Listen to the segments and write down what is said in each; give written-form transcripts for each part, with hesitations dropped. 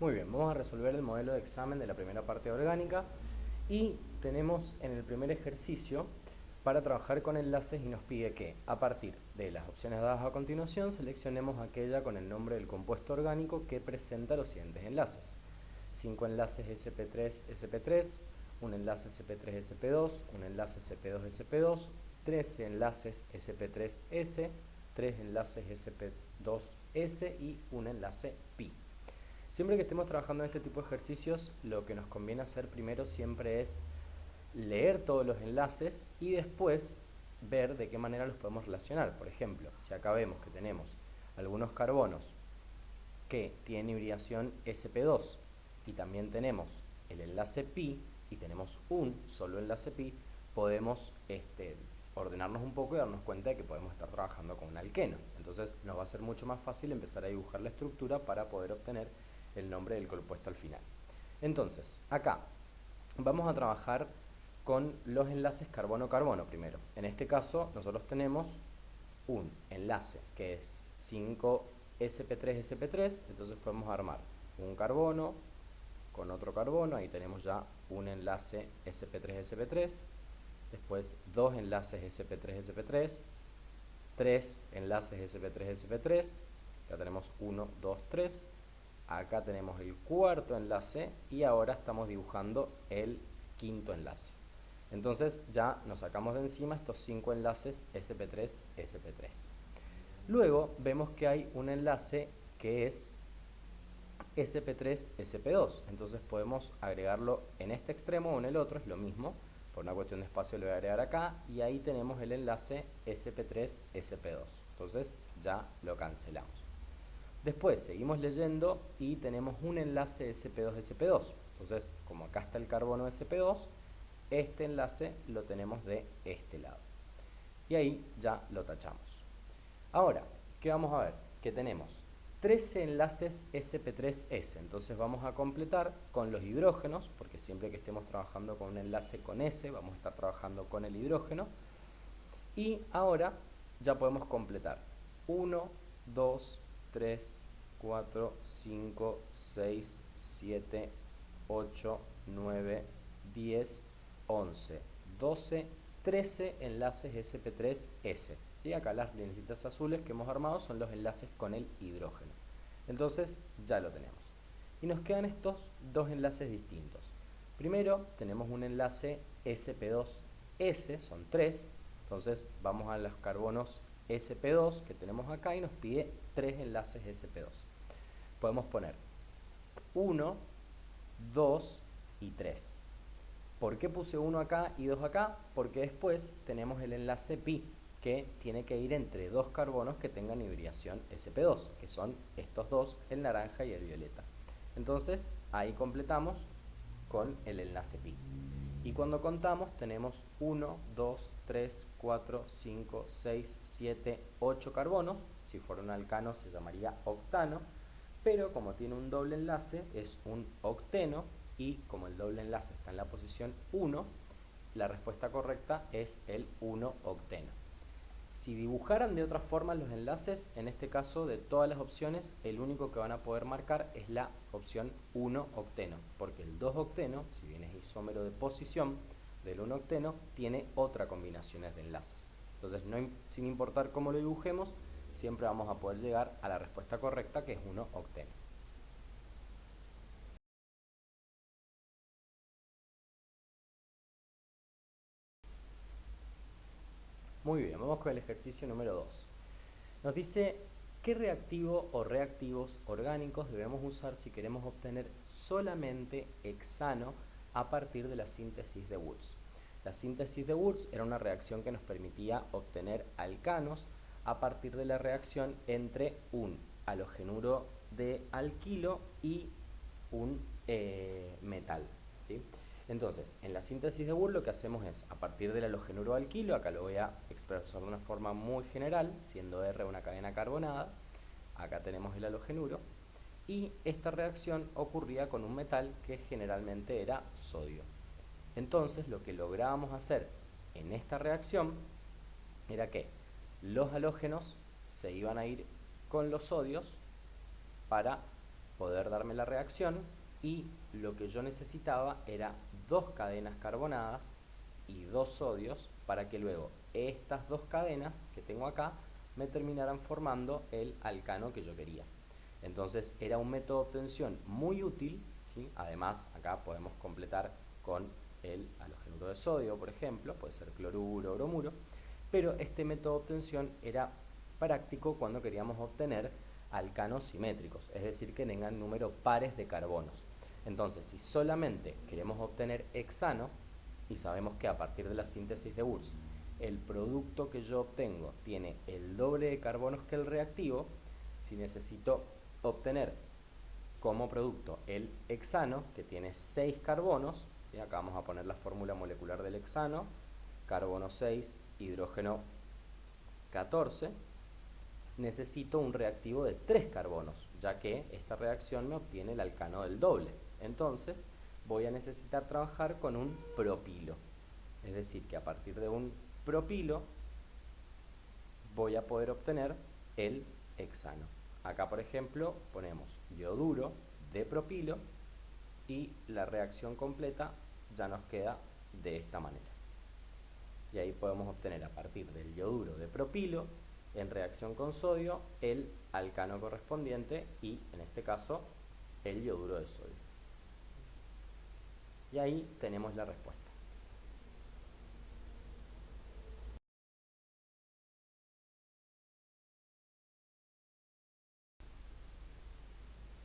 Muy bien, vamos a resolver el modelo de examen de la primera parte orgánica y tenemos en el primer ejercicio para trabajar con enlaces y nos pide que a partir de las opciones dadas a continuación seleccionemos aquella con el nombre del compuesto orgánico que presenta los siguientes enlaces. 5 enlaces sp3sp3, un enlace sp3sp2, un enlace sp2sp2, 13 enlaces sp3s, 3 enlaces sp2s y un enlace pi. Siempre que estemos trabajando en este tipo de ejercicios, lo que nos conviene hacer primero siempre es leer todos los enlaces y después ver de qué manera los podemos relacionar. Por ejemplo, si acá vemos que tenemos algunos carbonos que tienen hibridación sp2 y también tenemos el enlace pi y tenemos un solo enlace pi, podemos ordenarnos un poco y darnos cuenta de que podemos estar trabajando con un alqueno. Entonces nos va a ser mucho más fácil empezar a dibujar la estructura para poder obtener el nombre del compuesto al final. Entonces, acá vamos a trabajar con los enlaces carbono-carbono primero. En este caso, nosotros tenemos un enlace que es 5sp3sp3, entonces podemos armar un carbono con otro carbono, ahí tenemos ya un enlace sp3sp3, después dos enlaces sp3sp3, tres enlaces sp3sp3, ya tenemos 1, 2, 3. Acá tenemos el cuarto enlace y ahora estamos dibujando el quinto enlace. Entonces ya nos sacamos de encima estos 5 enlaces sp3, sp3. Luego vemos que hay un enlace que es sp3, sp2. Entonces podemos agregarlo en este extremo o en el otro, es lo mismo. Por una cuestión de espacio lo voy a agregar acá y ahí tenemos el enlace sp3, sp2. Entonces ya lo cancelamos. Después seguimos leyendo y tenemos un enlace sp2-sp2. Entonces, como acá está el carbono sp2, este enlace lo tenemos de este lado. Y ahí ya lo tachamos. Ahora, ¿qué vamos a ver? Que tenemos 13 enlaces sp3s. Entonces vamos a completar con los hidrógenos, porque siempre que estemos trabajando con un enlace con S, vamos a estar trabajando con el hidrógeno. Y ahora ya podemos completar 1, 2, 3, 4, 5, 6, 7, 8, 9, 10, 11, 12, 13 enlaces sp3s. ¿Sí? Acá las lineecitas azules que hemos armado son los enlaces con el hidrógeno. Entonces ya lo tenemos. Y nos quedan estos dos enlaces distintos. Primero tenemos un enlace sp2s, son 3. Entonces vamos a los carbonos sp2 que tenemos acá y nos pide 3 enlaces sp2. Podemos poner 1, 2 y 3. ¿Por qué puse 1 acá y 2 acá? Porque después tenemos el enlace pi, que tiene que ir entre dos carbonos que tengan hibridación sp2, que son estos dos, el naranja y el violeta. Entonces ahí completamos con el enlace pi. Y cuando contamos tenemos 1, 2, 3, 4, 5, 6, 7, 8 carbonos. Si fuera un alcano se llamaría octano, pero como tiene un doble enlace es un octeno y como el doble enlace está en la posición 1, la respuesta correcta es el 1 octeno. Si dibujaran de otra forma los enlaces, en este caso de todas las opciones, el único que van a poder marcar es la opción 1 octeno, porque el 2 octeno, si bien es isómero de posición del 1 octeno, tiene otra combinación de enlaces. Entonces, sin importar cómo lo dibujemos, siempre vamos a poder llegar a la respuesta correcta, que es 1 octeno. Muy bien, vamos con el ejercicio número 2. Nos dice qué reactivo o reactivos orgánicos debemos usar si queremos obtener solamente hexano a partir de la síntesis de Wurtz. La síntesis de Wurtz era una reacción que nos permitía obtener alcanos a partir de la reacción entre un halogenuro de alquilo y un metal, ¿sí? Entonces, en la síntesis de Wurtz lo que hacemos es, a partir del halogenuro alquilo, acá lo voy a expresar de una forma muy general, siendo R una cadena carbonada, acá tenemos el halogenuro, y esta reacción ocurría con un metal que generalmente era sodio. Entonces, lo que lográbamos hacer en esta reacción era que los halógenos se iban a ir con los sodios para poder darme la reacción, y lo que yo necesitaba era 2 cadenas carbonadas y 2 sodios para que luego estas 2 cadenas que tengo acá me terminaran formando el alcano que yo quería. Entonces era un método de obtención muy útil, ¿sí? Además acá podemos completar con el halogenuro de sodio, por ejemplo, puede ser cloruro o bromuro, pero este método de obtención era práctico cuando queríamos obtener alcanos simétricos, es decir, que tengan números pares de carbonos. Entonces, si solamente queremos obtener hexano, y sabemos que a partir de la síntesis de Wurtz, el producto que yo obtengo tiene el doble de carbonos que el reactivo, si necesito obtener como producto el hexano, que tiene 6 carbonos, ¿sí? Acá vamos a poner la fórmula molecular del hexano, carbono 6, hidrógeno 14, necesito un reactivo de 3 carbonos, ya que esta reacción me obtiene el alcano del doble. Entonces voy a necesitar trabajar con un propilo, es decir, que a partir de un propilo voy a poder obtener el hexano. Acá, por ejemplo, ponemos yoduro de propilo y la reacción completa ya nos queda de esta manera. Y ahí podemos obtener a partir del yoduro de propilo, en reacción con sodio, el alcano correspondiente y, en este caso, el yoduro de sodio. Y ahí tenemos la respuesta.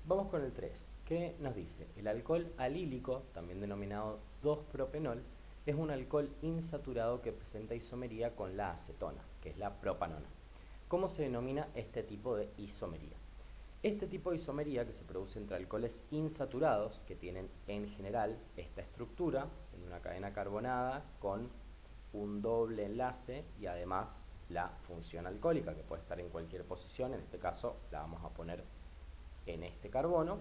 Vamos con el 3, que nos dice: el alcohol alílico, también denominado 2-propenol, es un alcohol insaturado que presenta isomería con la acetona, que es la propanona. ¿Cómo se denomina este tipo de isomería? Este tipo de isomería, que se produce entre alcoholes insaturados, que tienen en general esta estructura, siendo una cadena carbonada con un doble enlace y además la función alcohólica, que puede estar en cualquier posición, en este caso la vamos a poner en este carbono,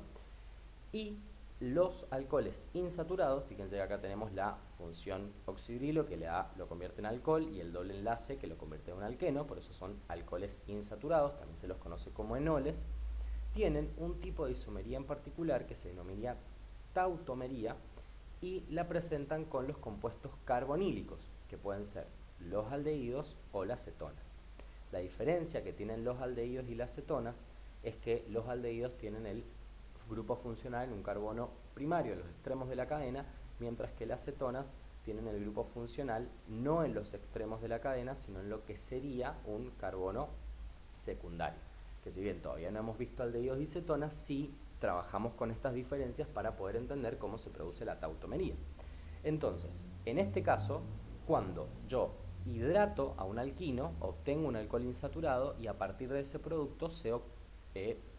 y los alcoholes insaturados, fíjense que acá tenemos la función oxidrilo que lo convierte en alcohol, y el doble enlace que lo convierte en un alqueno, por eso son alcoholes insaturados, también se los conoce como enoles. Tienen un tipo de isomería en particular que se denomina tautomería, y la presentan con los compuestos carbonílicos, que pueden ser los aldehídos o las cetonas. La diferencia que tienen los aldehídos y las cetonas es que los aldehídos tienen el grupo funcional en un carbono primario en los extremos de la cadena, mientras que las cetonas tienen el grupo funcional no en los extremos de la cadena, sino en lo que sería un carbono secundario. Que si bien todavía no hemos visto aldehídos y cetonas, sí trabajamos con estas diferencias para poder entender cómo se produce la tautomería. Entonces, en este caso, cuando yo hidrato a un alquino, obtengo un alcohol insaturado y a partir de ese producto se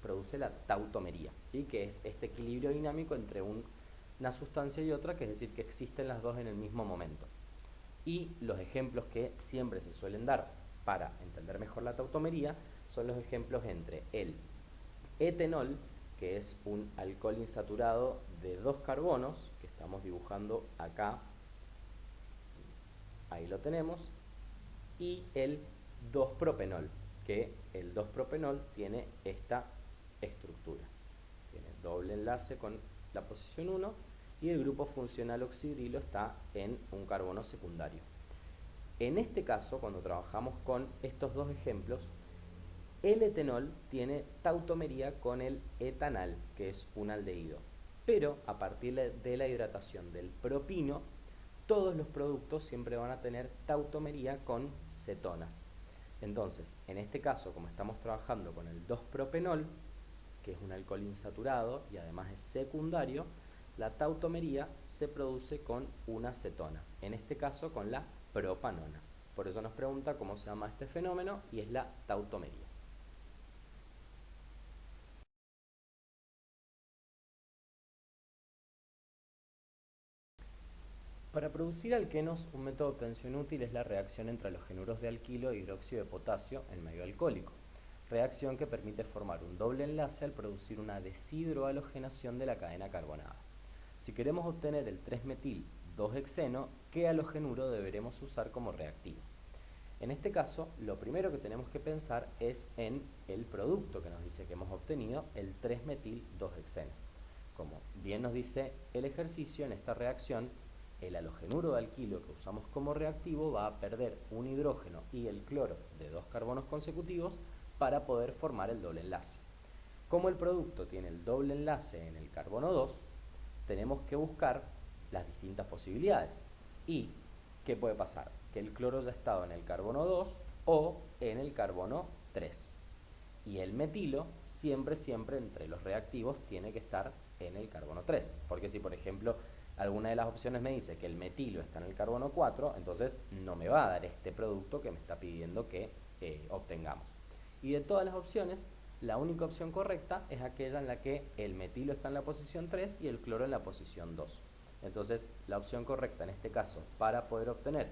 produce la tautomería, ¿sí? Que es este equilibrio dinámico entre una sustancia y otra, que es decir, que existen las dos en el mismo momento. Y los ejemplos que siempre se suelen dar para entender mejor la tautomería son los ejemplos entre el etenol, que es un alcohol insaturado de 2 carbonos, que estamos dibujando acá, ahí lo tenemos, y el 2-propenol, que el 2-propenol tiene esta estructura. Tiene doble enlace con la posición 1 y el grupo funcional oxidrilo está en un carbono secundario. En este caso, cuando trabajamos con estos dos ejemplos, el etenol tiene tautomería con el etanal, que es un aldehído. Pero a partir de la hidratación del propino, todos los productos siempre van a tener tautomería con cetonas. Entonces, en este caso, como estamos trabajando con el 2-propenol, que es un alcohol insaturado y además es secundario, la tautomería se produce con una cetona, en este caso con la propanona. Por eso nos pregunta cómo se llama este fenómeno, y es la tautomería. Para producir alquenos, un método de obtención útil es la reacción entre halogenuros de alquilo e hidróxido de potasio en medio alcohólico, reacción que permite formar un doble enlace al producir una deshidrohalogenación de la cadena carbonada. Si queremos obtener el 3-metil 2-hexeno, ¿qué halogenuro deberemos usar como reactivo? En este caso, lo primero que tenemos que pensar es en el producto que nos dice que hemos obtenido, el 3-metil-2-hexeno. Como bien nos dice el ejercicio, en esta reacción, el halogenuro de alquilo que usamos como reactivo va a perder un hidrógeno y el cloro de 2 carbonos consecutivos para poder formar el doble enlace. Como el producto tiene el doble enlace en el carbono 2, tenemos que buscar las distintas posibilidades. ¿Y qué puede pasar? Que el cloro ya ha estado en el carbono 2 o en el carbono 3. Y el metilo siempre entre los reactivos tiene que estar en el carbono 3. Porque si, por ejemplo, alguna de las opciones me dice que el metilo está en el carbono 4, entonces no me va a dar este producto que me está pidiendo que obtengamos. Y de todas las opciones, la única opción correcta es aquella en la que el metilo está en la posición 3 y el cloro en la posición 2. Entonces, la opción correcta en este caso para poder obtener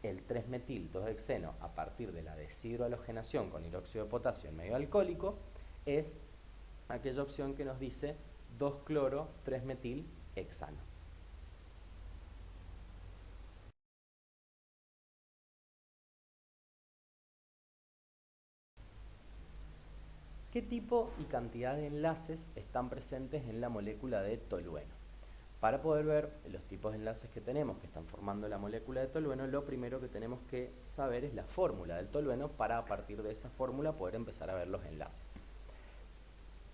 el 3-metil-2-hexeno a partir de la deshidrohalogenación con hidróxido de potasio en medio alcohólico es aquella opción que nos dice 2-cloro-3-metil-hexano. ¿Qué tipo y cantidad de enlaces están presentes en la molécula de tolueno? Para poder ver los tipos de enlaces que tenemos que están formando la molécula de tolueno, lo primero que tenemos que saber es la fórmula del tolueno para a partir de esa fórmula poder empezar a ver los enlaces.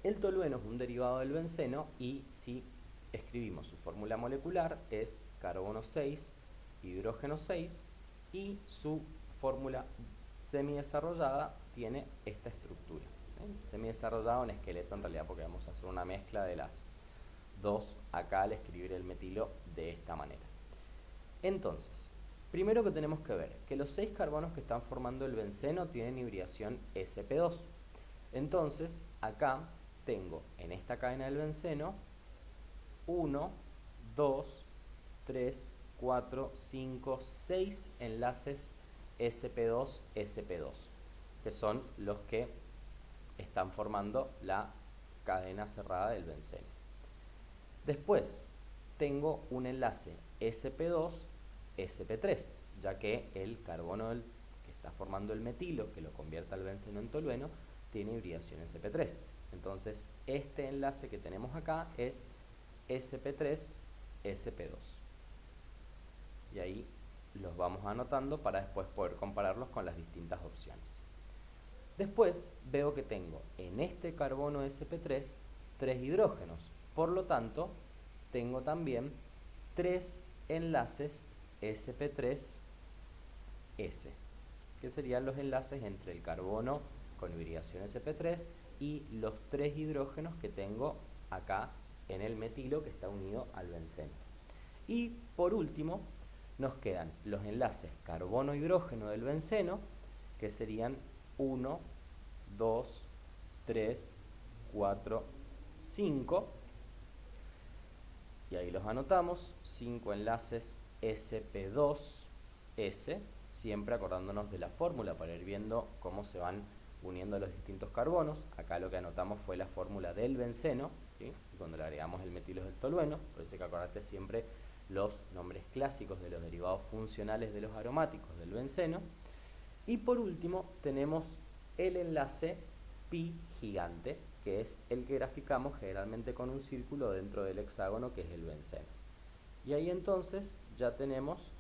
El tolueno es un derivado del benceno y si escribimos su fórmula molecular es carbono 6, hidrógeno 6 y su fórmula semidesarrollada tiene esta estructura. Semidesarrollado en esqueleto en realidad porque vamos a hacer una mezcla de las dos acá al escribir el metilo de esta manera. Entonces, primero que tenemos que ver que los 6 carbonos que están formando el benceno tienen hibridación sp2. Entonces, acá tengo en esta cadena del benceno 1, 2, 3, 4, 5, 6 enlaces sp2, sp2, que son los que están formando la cadena cerrada del benceno. Después tengo un enlace sp2, sp3, ya que el carbono que está formando el metilo, que lo convierte al benceno en tolueno, tiene hibridación sp3. Entonces, este enlace que tenemos acá es sp3, sp2. Y ahí los vamos anotando para después poder compararlos con las distintas opciones. Después veo que tengo en este carbono sp3 3 hidrógenos. Por lo tanto, tengo también 3 enlaces sp3s, que serían los enlaces entre el carbono con hibridación sp3 y los 3 hidrógenos que tengo acá en el metilo que está unido al benceno. Y por último, nos quedan los enlaces carbono-hidrógeno del benceno, que serían 1, 2, 3, 4, 5. Y ahí los anotamos, 5 enlaces sp2s, siempre acordándonos de la fórmula para ir viendo cómo se van uniendo los distintos carbonos. Acá lo que anotamos fue la fórmula del benceno, ¿sí? Y cuando le agregamos el metilo es el tolueno, por eso hay que acordarte siempre los nombres clásicos de los derivados funcionales de los aromáticos del benceno. Y por último tenemos el enlace pi gigante, que es el que graficamos generalmente con un círculo dentro del hexágono, que es el benceno. Y ahí entonces ya tenemos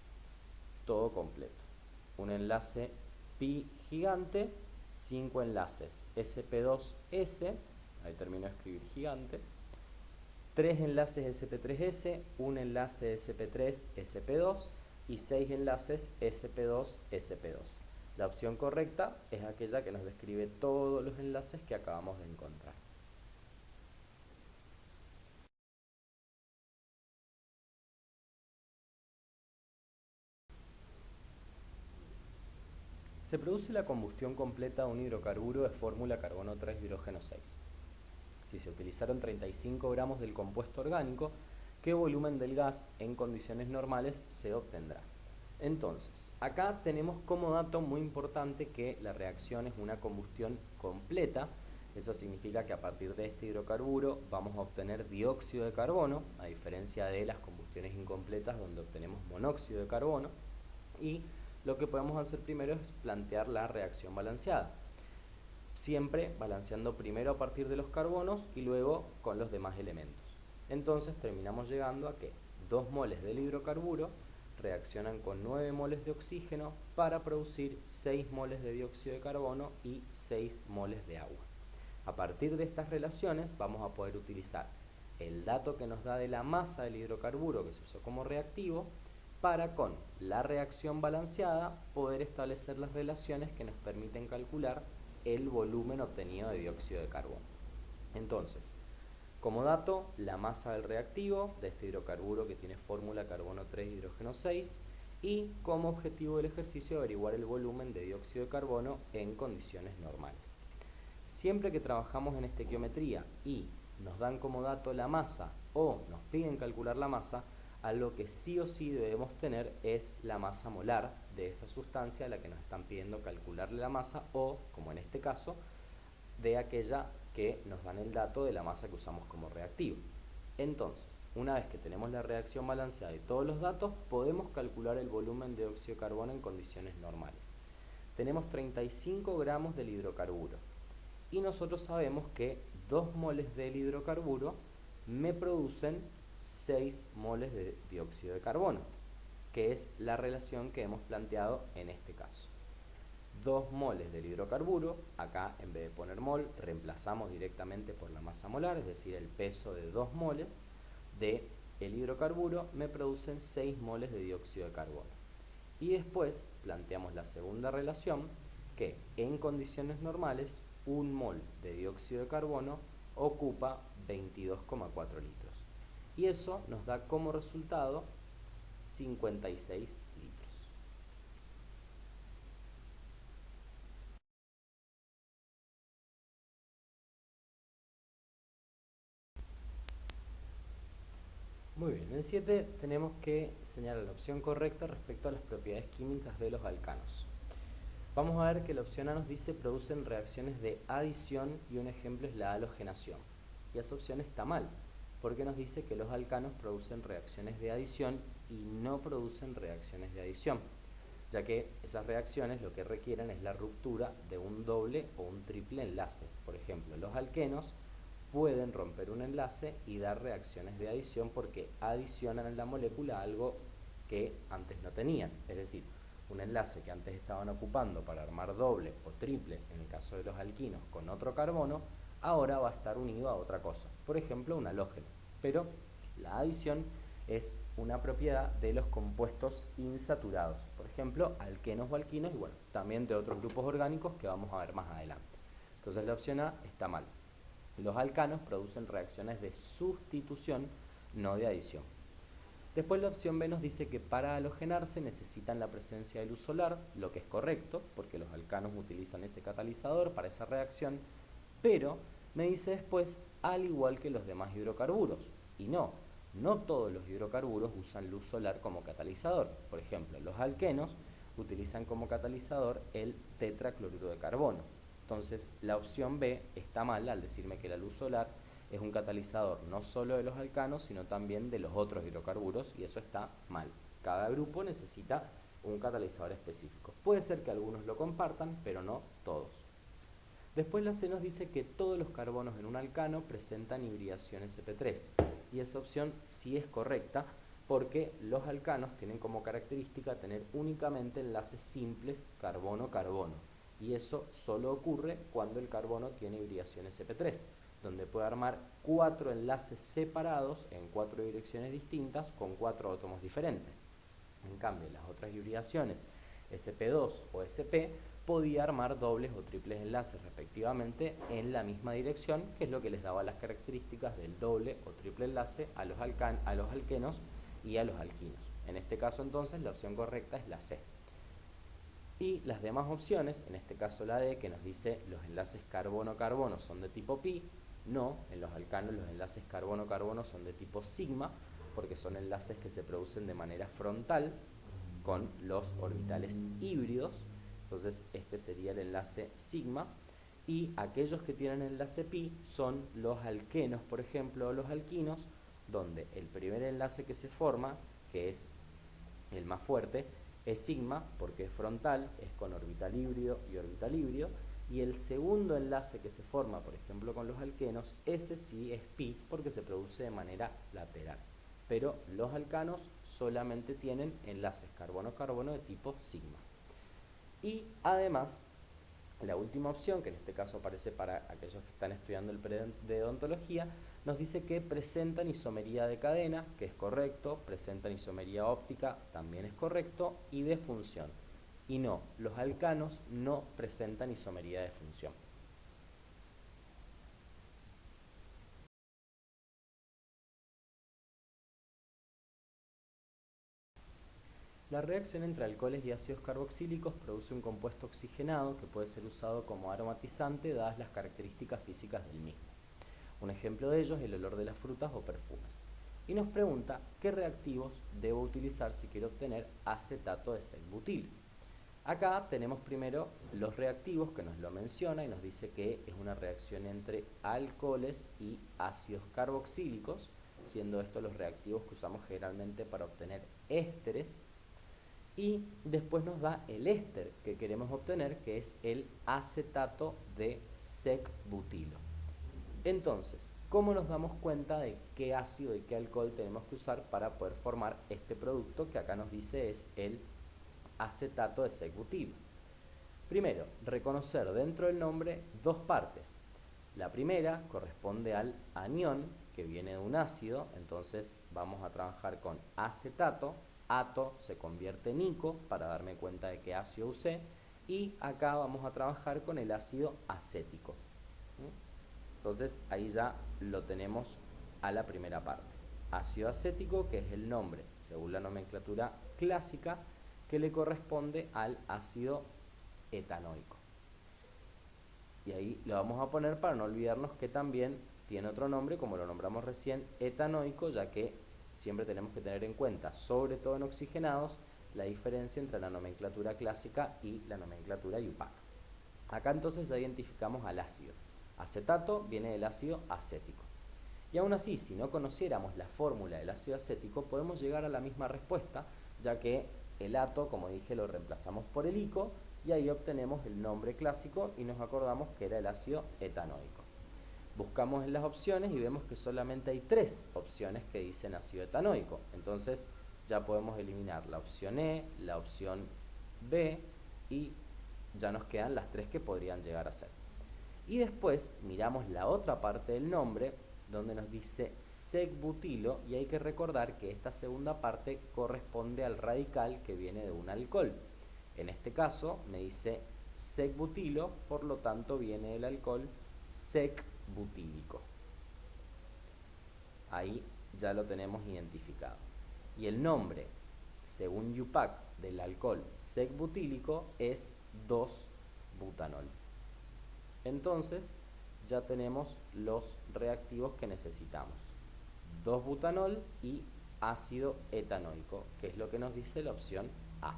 todo completo. Un enlace pi gigante, 5 enlaces sp2s, ahí termino de escribir gigante, 3 enlaces sp3s, un enlace sp3 sp2 y 6 enlaces sp2 sp2. La opción correcta es aquella que nos describe todos los enlaces que acabamos de encontrar. Se produce la combustión completa de un hidrocarburo de fórmula carbono 3 hidrógeno 6. Si se utilizaron 35 gramos del compuesto orgánico, ¿qué volumen del gas en condiciones normales se obtendrá? Entonces, acá tenemos como dato muy importante que la reacción es una combustión completa. Eso significa que a partir de este hidrocarburo vamos a obtener dióxido de carbono, a diferencia de las combustiones incompletas donde obtenemos monóxido de carbono. Y lo que podemos hacer primero es plantear la reacción balanceada. Siempre balanceando primero a partir de los carbonos y luego con los demás elementos. Entonces terminamos llegando a que 2 moles del hidrocarburo reaccionan con 9 moles de oxígeno para producir 6 moles de dióxido de carbono y 6 moles de agua. A partir de estas relaciones vamos a poder utilizar el dato que nos da de la masa del hidrocarburo que se usó como reactivo para con la reacción balanceada poder establecer las relaciones que nos permiten calcular el volumen obtenido de dióxido de carbono. Entonces, como dato, la masa del reactivo de este hidrocarburo que tiene fórmula carbono 3 hidrógeno 6 y como objetivo del ejercicio averiguar el volumen de dióxido de carbono en condiciones normales. Siempre que trabajamos en estequiometría y nos dan como dato la masa o nos piden calcular la masa, algo que sí o sí debemos tener es la masa molar de esa sustancia a la que nos están pidiendo calcularle la masa o, como en este caso, de aquella que nos dan el dato de la masa que usamos como reactivo. Entonces, una vez que tenemos la reacción balanceada y todos los datos, podemos calcular el volumen de dióxido de carbono en condiciones normales. Tenemos 35 gramos del hidrocarburo y nosotros sabemos que 2 moles del hidrocarburo me producen 6 moles de dióxido de carbono, que es la relación que hemos planteado en este caso. 2 moles del hidrocarburo, acá en vez de poner mol, reemplazamos directamente por la masa molar, es decir, el peso de 2 moles de el hidrocarburo me producen 6 moles de dióxido de carbono. Y después planteamos la segunda relación, que en condiciones normales, 1 mol de dióxido de carbono ocupa 22,4 litros. Y eso nos da como resultado 56 litros. Muy bien, en 7 tenemos que señalar la opción correcta respecto a las propiedades químicas de los alcanos. Vamos a ver que la opción A nos dice producen reacciones de adición y un ejemplo es la halogenación. Y esa opción está mal, porque nos dice que los alcanos producen reacciones de adición y no producen reacciones de adición, ya que esas reacciones lo que requieren es la ruptura de un doble o un triple enlace. Por ejemplo, los alquenos pueden romper un enlace y dar reacciones de adición porque adicionan en la molécula algo que antes no tenían, es decir, un enlace que antes estaban ocupando para armar doble o triple, en el caso de los alquinos, con otro carbono, ahora va a estar unido a otra cosa, por ejemplo un halógeno. Pero la adición es una propiedad de los compuestos insaturados, por ejemplo alquenos o alquinos y bueno, también de otros grupos orgánicos que vamos a ver más adelante. Entonces la opción A está mal. Los alcanos producen reacciones de sustitución, no de adición. Después la opción B nos dice que para halogenarse necesitan la presencia de luz solar, lo que es correcto, porque los alcanos utilizan ese catalizador para esa reacción, pero me dice después, al igual que los demás hidrocarburos. Y no todos los hidrocarburos usan luz solar como catalizador. Por ejemplo, los alquenos utilizan como catalizador el tetracloruro de carbono. Entonces, la opción B está mal al decirme que la luz solar es un catalizador no solo de los alcanos, sino también de los otros hidrocarburos, y eso está mal. Cada grupo necesita un catalizador específico. Puede ser que algunos lo compartan, pero no todos. Después la C nos dice que todos los carbonos en un alcano presentan hibridación sp3, y esa opción sí es correcta, porque los alcanos tienen como característica tener únicamente enlaces simples carbono-carbono, y eso solo ocurre cuando el carbono tiene hibridación sp3, donde puede armar 4 enlaces separados en 4 direcciones distintas con 4 átomos diferentes. En cambio, las otras hibridaciones sp2 o sp podía armar dobles o triples enlaces respectivamente en la misma dirección, que es lo que les daba las características del doble o triple enlace a los alquenos y a los alquinos. En este caso entonces la opción correcta es la C. Y las demás opciones, en este caso la D, que nos dice los enlaces carbono-carbono son de tipo pi, no, en los alcanos los enlaces carbono-carbono son de tipo sigma, porque son enlaces que se producen de manera frontal con los orbitales híbridos. Entonces este sería el enlace sigma, y aquellos que tienen enlace pi son los alquenos, por ejemplo, o los alquinos, donde el primer enlace que se forma, que es el más fuerte, es sigma porque es frontal, es con orbital híbrido y orbital híbrido. Y el segundo enlace que se forma, por ejemplo, con los alquenos, ese sí es pi porque se produce de manera lateral. Pero los alcanos solamente tienen enlaces carbono-carbono de tipo sigma. Y además, la última opción, que en este caso aparece para aquellos que están estudiando el pre de odontología, nos dice que presentan isomería de cadena, que es correcto, presentan isomería óptica, también es correcto, y de función. Y no, los alcanos no presentan isomería de función. La reacción entre alcoholes y ácidos carboxílicos produce un compuesto oxigenado que puede ser usado como aromatizante dadas las características físicas del mismo. Un ejemplo de ello es el olor de las frutas o perfumes. Y nos pregunta qué reactivos debo utilizar si quiero obtener acetato de sec-butil. Acá tenemos primero los reactivos que nos lo menciona y nos dice que es una reacción entre alcoholes y ácidos carboxílicos, siendo estos los reactivos que usamos generalmente para obtener ésteres. Y después nos da el éster que queremos obtener, que es el acetato de sec-butilo. Entonces, ¿cómo nos damos cuenta de qué ácido y qué alcohol tenemos que usar para poder formar este producto que acá nos dice es el acetato de sec-butilo? Primero, reconocer dentro del nombre dos partes. La primera corresponde al anión, que viene de un ácido, entonces vamos a trabajar con acetato, ato se convierte en ico para darme cuenta de qué ácido usé, y acá vamos a trabajar con el ácido acético. Entonces ahí ya lo tenemos a la primera parte. Ácido acético, que es el nombre, según la nomenclatura clásica, que le corresponde al ácido etanoico. Y ahí lo vamos a poner para no olvidarnos que también tiene otro nombre, como lo nombramos recién, etanoico, ya que siempre tenemos que tener en cuenta, sobre todo en oxigenados, la diferencia entre la nomenclatura clásica y la nomenclatura IUPAC. Acá entonces ya identificamos al ácido. Acetato viene del ácido acético. Y aún así, si no conociéramos la fórmula del ácido acético, podemos llegar a la misma respuesta, ya que el ato, como dije, lo reemplazamos por el ico, y ahí obtenemos el nombre clásico y nos acordamos que era el ácido etanoico. Buscamos en las opciones y vemos que solamente hay 3 opciones que dicen ácido etanoico. Entonces ya podemos eliminar la opción E, la opción B y ya nos quedan las 3 que podrían llegar a ser. Y después miramos la otra parte del nombre donde nos dice sec-butilo y hay que recordar que esta segunda parte corresponde al radical que viene de un alcohol. En este caso me dice sec-butilo, por lo tanto viene del alcohol sec-butílico. Ahí ya lo tenemos identificado. Y el nombre, según IUPAC, del alcohol sec-butílico es 2-butanol. Entonces ya tenemos los reactivos que necesitamos. 2-butanol y ácido etanoico, que es lo que nos dice la opción A.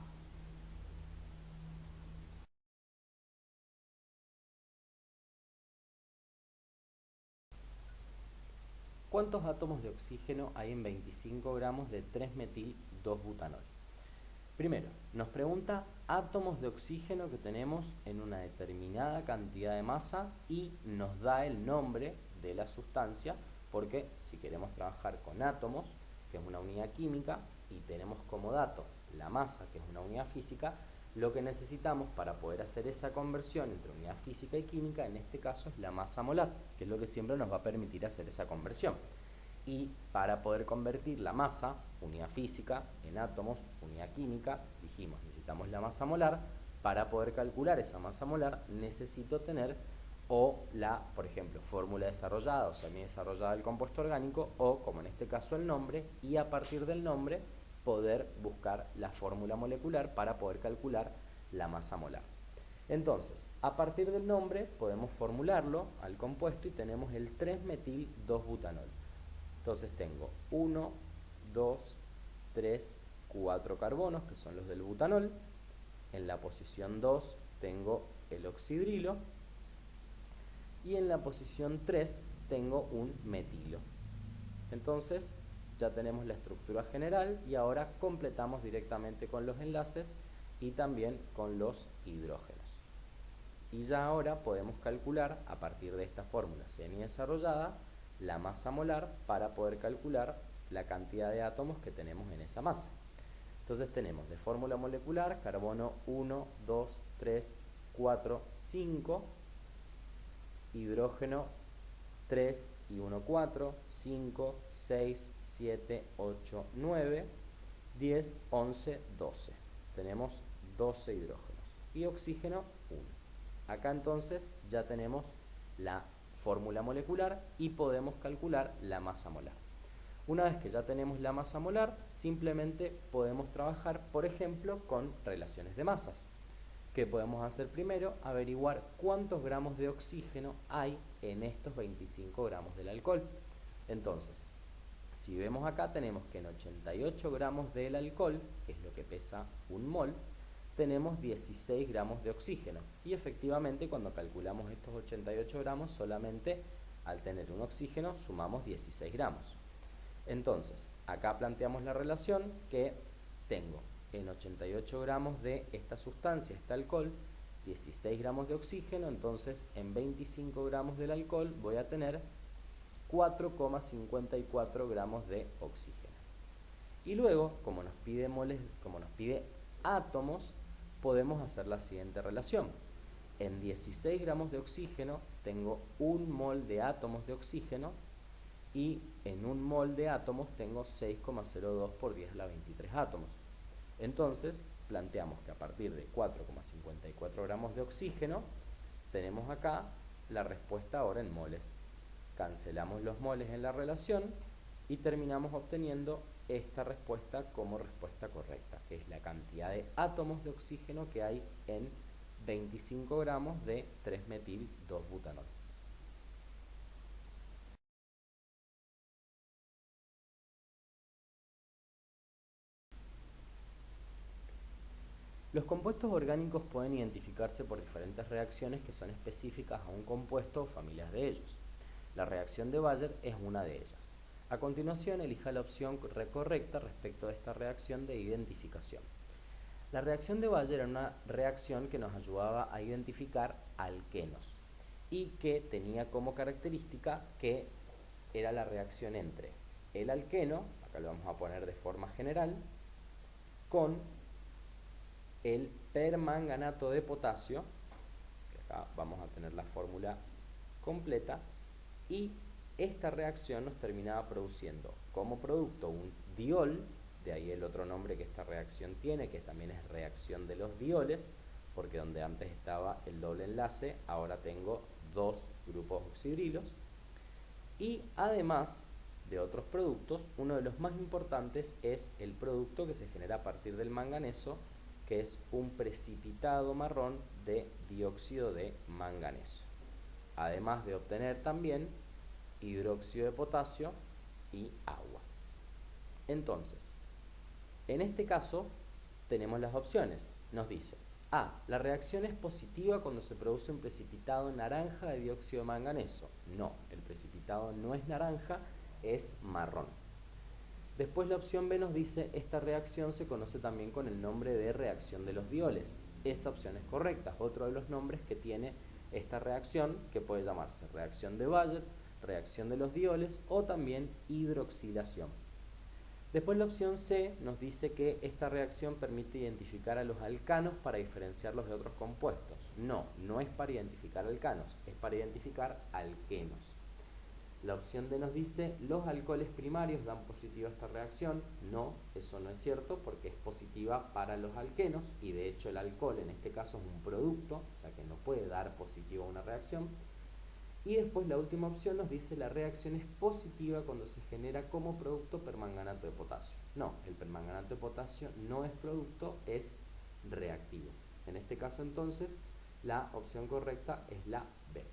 ¿Cuántos átomos de oxígeno hay en 25 gramos de 3-metil-2-butanol? Primero, nos pregunta átomos de oxígeno que tenemos en una determinada cantidad de masa y nos da el nombre de la sustancia, porque si queremos trabajar con átomos, que es una unidad química, y tenemos como dato la masa, que es una unidad física, lo que necesitamos para poder hacer esa conversión entre unidad física y química, en este caso es la masa molar, que es lo que siempre nos va a permitir hacer esa conversión. Y para poder convertir la masa, unidad física, en átomos, unidad química, dijimos, necesitamos la masa molar. Para poder calcular esa masa molar necesito tener o la, por ejemplo, fórmula desarrollada o semidesarrollada del compuesto orgánico, o como en este caso el nombre, y a partir del nombre poder buscar la fórmula molecular para poder calcular la masa molar. Entonces, a partir del nombre podemos formularlo al compuesto y tenemos el 3-metil-2-butanol. Entonces tengo 1, 2, 3, 4 carbonos, que son los del butanol. En la posición 2 tengo el oxidrilo. Y en la posición 3 tengo un metilo. Entonces ya tenemos la estructura general y ahora completamos directamente con los enlaces y también con los hidrógenos. Y ya ahora podemos calcular, a partir de esta fórmula semi-desarrollada, la masa molar para poder calcular la cantidad de átomos que tenemos en esa masa. Entonces tenemos de fórmula molecular carbono 1, 2, 3, 4, 5, hidrógeno 3 y 1, 4, 5, 6, 7, 8, 9, 10, 11, 12. Tenemos 12 hidrógenos y oxígeno 1. Acá entonces ya tenemos la fórmula molecular y podemos calcular la masa molar. Una vez que ya tenemos la masa molar, simplemente podemos trabajar, por ejemplo, con relaciones de masas. ¿Qué podemos hacer primero? Averiguar cuántos gramos de oxígeno hay en estos 25 gramos del alcohol. Entonces, si vemos acá, tenemos que en 88 gramos del alcohol, que es lo que pesa un mol, tenemos 16 gramos de oxígeno. Y efectivamente, cuando calculamos estos 88 gramos, solamente al tener un oxígeno sumamos 16 gramos. Entonces, acá planteamos la relación que tengo en 88 gramos de esta sustancia, este alcohol, 16 gramos de oxígeno, entonces en 25 gramos del alcohol voy a tener 4,54 gramos de oxígeno. Y luego, como nos pide moles, como nos pide átomos, podemos hacer la siguiente relación. En 16 gramos de oxígeno tengo un mol de átomos de oxígeno y en un mol de átomos tengo 6,02 por 10 a la 23 átomos. Entonces, planteamos que a partir de 4,54 gramos de oxígeno, tenemos acá la respuesta ahora en moles. Cancelamos los moles en la relación y terminamos obteniendo esta respuesta como respuesta correcta, que es la cantidad de átomos de oxígeno que hay en 25 gramos de 3-metil-2-butanol. Los compuestos orgánicos pueden identificarse por diferentes reacciones que son específicas a un compuesto o familias de ellos. La reacción de Bayer es una de ellas. A continuación, elija la opción correcta respecto a esta reacción de identificación. La reacción de Bayer era una reacción que nos ayudaba a identificar alquenos y que tenía como característica que era la reacción entre el alqueno, acá lo vamos a poner de forma general, con el permanganato de potasio, que acá vamos a tener la fórmula completa, y esta reacción nos terminaba produciendo como producto un diol, de ahí el otro nombre que esta reacción tiene, que también es reacción de los dioles, porque donde antes estaba el doble enlace, ahora tengo dos grupos oxidrilos, y además de otros productos, uno de los más importantes es el producto que se genera a partir del manganeso, que es un precipitado marrón de dióxido de manganeso, además de obtener también hidróxido de potasio y agua. Entonces, en este caso tenemos las opciones. Nos dice A. La reacción es positiva cuando se produce un precipitado naranja de dióxido de manganeso. No, el precipitado no es naranja, es marrón. Después la opción B nos dice, esta reacción se conoce también con el nombre de reacción de los dioles. Esa opción es correcta, es otro de los nombres que tiene esta reacción, que puede llamarse reacción de Bayer, reacción de los dioles o también hidroxilación. Después la opción C nos dice que esta reacción permite identificar a los alcanos para diferenciarlos de otros compuestos. No, no es para identificar alcanos, es para identificar alquenos. La opción D nos dice, los alcoholes primarios dan positivo a esta reacción. No, eso no es cierto porque es positiva para los alquenos y de hecho el alcohol en este caso es un producto, o sea que no puede dar positivo a una reacción. Y después la última opción nos dice, la reacción es positiva cuando se genera como producto permanganato de potasio. No, el permanganato de potasio no es producto, es reactivo. En este caso entonces la opción correcta es la B.